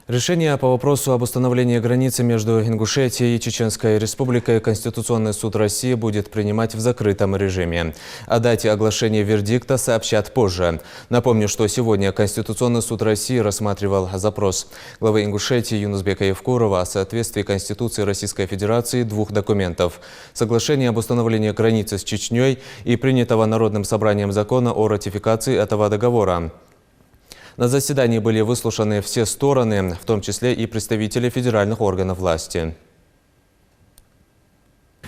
Решение по вопросу об установлении границы между Ингушетией и Чеченской Республикой Конституционный суд России будет принимать в закрытом режиме. О дате оглашения вердикта сообщат позже. Напомню, что сегодня Конституционный суд России рассматривал запрос главы Ингушетии Юнусбека Евкурова о соответствии Конституции Российской Федерации двух документов – соглашение об установлении границы с Чечней и принятого Народным собранием закона о ратификации этого договора. На заседании были выслушаны все стороны, в том числе и представители федеральных органов власти.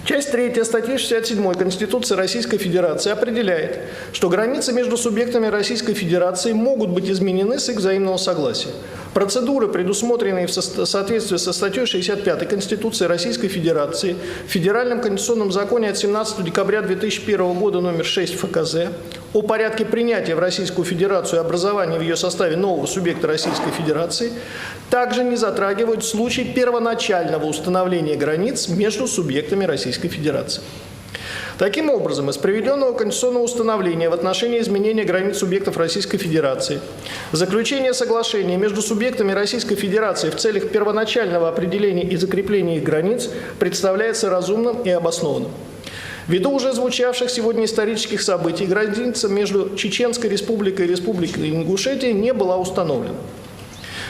Часть 3 статьи 67 Конституции Российской Федерации определяет, что границы между субъектами Российской Федерации могут быть изменены с их взаимного согласия. Процедуры, предусмотренные в соответствии со статьей 65 Конституции Российской Федерации, в Федеральном конституционном законе от 17 декабря 2001 года номер 6 ФКЗ о порядке принятия в Российскую Федерацию и образования в ее составе нового субъекта Российской Федерации, также не затрагивают случай первоначального установления границ между субъектами Российской Федерации. Таким образом, из приведенного конституционного установления в отношении изменения границ субъектов Российской Федерации, заключение соглашения между субъектами Российской Федерации в целях первоначального определения и закрепления их границ представляется разумным и обоснованным. Ввиду уже звучавших сегодня исторических событий, граница между Чеченской Республикой и Республикой Ингушетия не была установлена.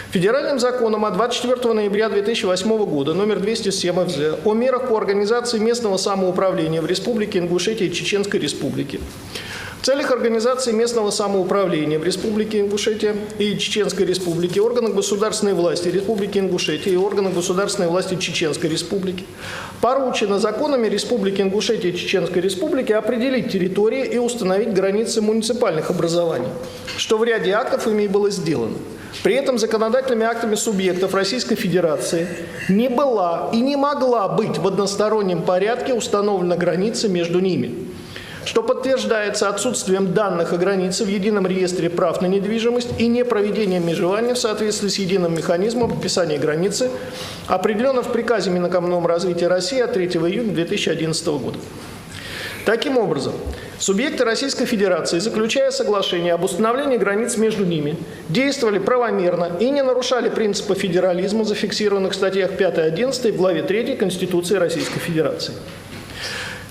Федеральным законом от 24 ноября 2008 года номер 207 ФЗ о мерах по организации местного самоуправления в Республике Ингушетия и Чеченской Республике. В целях организации местного самоуправления в Республике Ингушетия и Чеченской Республике органов государственной власти Республики Ингушетия и органов государственной власти Чеченской Республики поручено законами Республики Ингушетия и Чеченской Республики определить территории и установить границы муниципальных образований, что в ряде актов ими и было сделано. При этом законодательными актами субъектов Российской Федерации не была и не могла быть в одностороннем порядке установлена граница между ними, что подтверждается отсутствием данных о границе в едином реестре прав на недвижимость и непроведением межевания в соответствии с единым механизмом описания границы, определенным в приказе Минэкономразвития России от 3 июня 2011 года. Таким образом, субъекты Российской Федерации, заключая соглашение об установлении границ между ними, действовали правомерно и не нарушали принципы федерализма, зафиксированных в статьях 5 и 11 в главе 3 Конституции Российской Федерации.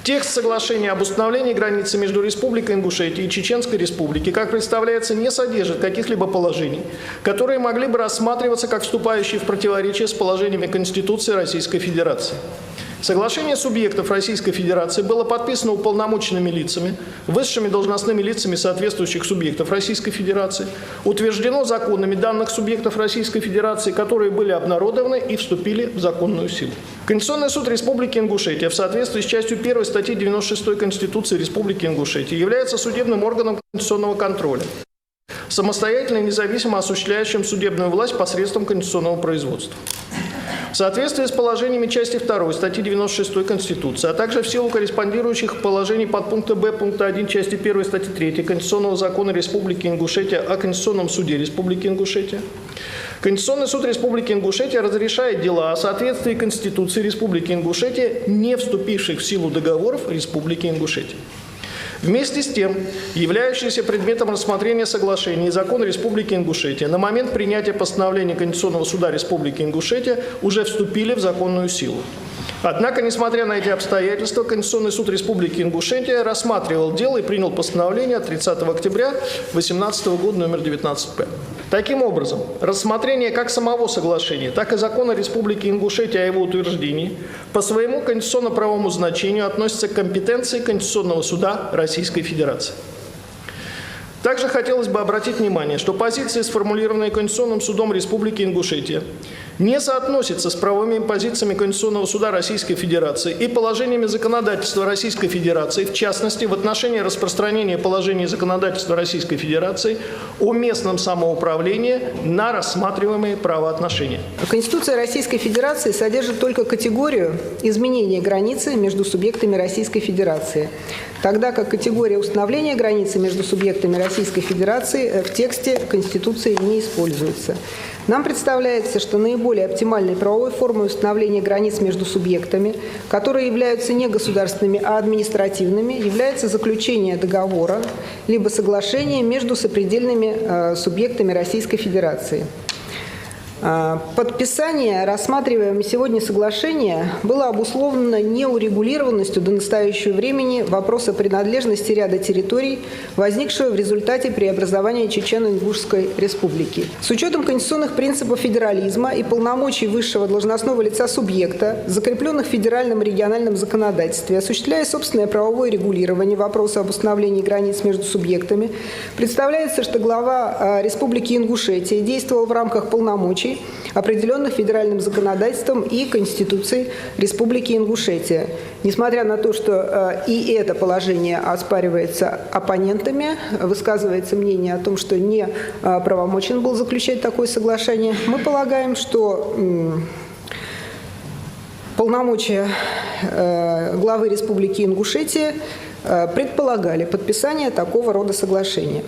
Текст соглашения об установлении границы между Республикой Ингушетия и Чеченской Республикой, как представляется, не содержит каких-либо положений, которые могли бы рассматриваться как вступающие в противоречие с положениями Конституции Российской Федерации. Соглашение субъектов Российской Федерации было подписано уполномоченными лицами, высшими должностными лицами соответствующих субъектов Российской Федерации, утверждено законами данных субъектов Российской Федерации, которые были обнародованы и вступили в законную силу. Конституционный суд Республики Ингушетия в соответствии с частью 1 статьи 96 Конституции Республики Ингушетия является судебным органом конституционного контроля, самостоятельно и независимо осуществляющим судебную власть посредством конституционного производства. В соответствии с положениями части 2 статьи 96 Конституции, а также в силу корреспондирующих положений подпункта Б пункта 1 части 1 статьи 3 Конституционного закона Республики Ингушетия о Конституционном суде Республики Ингушетия, Конституционный суд Республики Ингушетия разрешает дела о соответствии Конституции Республики Ингушетия, не вступивших в силу договоров Республики Ингушетия. Вместе с тем, являющиеся предметом рассмотрения соглашений и закона Республики Ингушетия на момент принятия постановления Конституционного суда Республики Ингушетия уже вступили в законную силу. Однако, несмотря на эти обстоятельства, Конституционный суд Республики Ингушетия рассматривал дело и принял постановление от 30 октября 2018 года номер 19-П. Таким образом, рассмотрение как самого соглашения, так и закона Республики Ингушетия о его утверждении по своему конституционно-правовому значению относится к компетенции Конституционного суда Российской Федерации. Также хотелось бы обратить внимание, что позиции, сформулированные Конституционным судом Республики Ингушетия, не соотносятся с правовыми позициями Конституционного суда Российской Федерации и положениями законодательства Российской Федерации, в частности, в отношении распространения положений законодательства Российской Федерации о местном самоуправлении на рассматриваемые правоотношения. Конституция Российской Федерации содержит только категорию изменения границы между субъектами Российской Федерации, тогда как категория установления границы между субъектами Российской Федерации в тексте Конституции не используется. Нам представляется, что наиболее оптимальной правовой формой установления границ между субъектами, которые являются не государственными, а административными, является заключение договора либо соглашения между сопредельными субъектами Российской Федерации. Подписание рассматриваемого сегодня соглашения было обусловлено неурегулированностью до настоящего времени вопроса принадлежности ряда территорий, возникшего в результате преобразования Чечено-Ингушской республики. С учетом конституционных принципов федерализма и полномочий высшего должностного лица субъекта, закрепленных в федеральном и региональном законодательстве, осуществляя собственное правовое регулирование вопроса об установлении границ между субъектами, представляется, что глава Республики Ингушетия действовал в рамках полномочий, определенных федеральным законодательством и Конституцией Республики Ингушетия. Несмотря на то, что и это положение оспаривается оппонентами, высказывается мнение о том, что не правомочен был заключать такое соглашение, мы полагаем, что полномочия главы Республики Ингушетия предполагали подписание такого рода соглашения.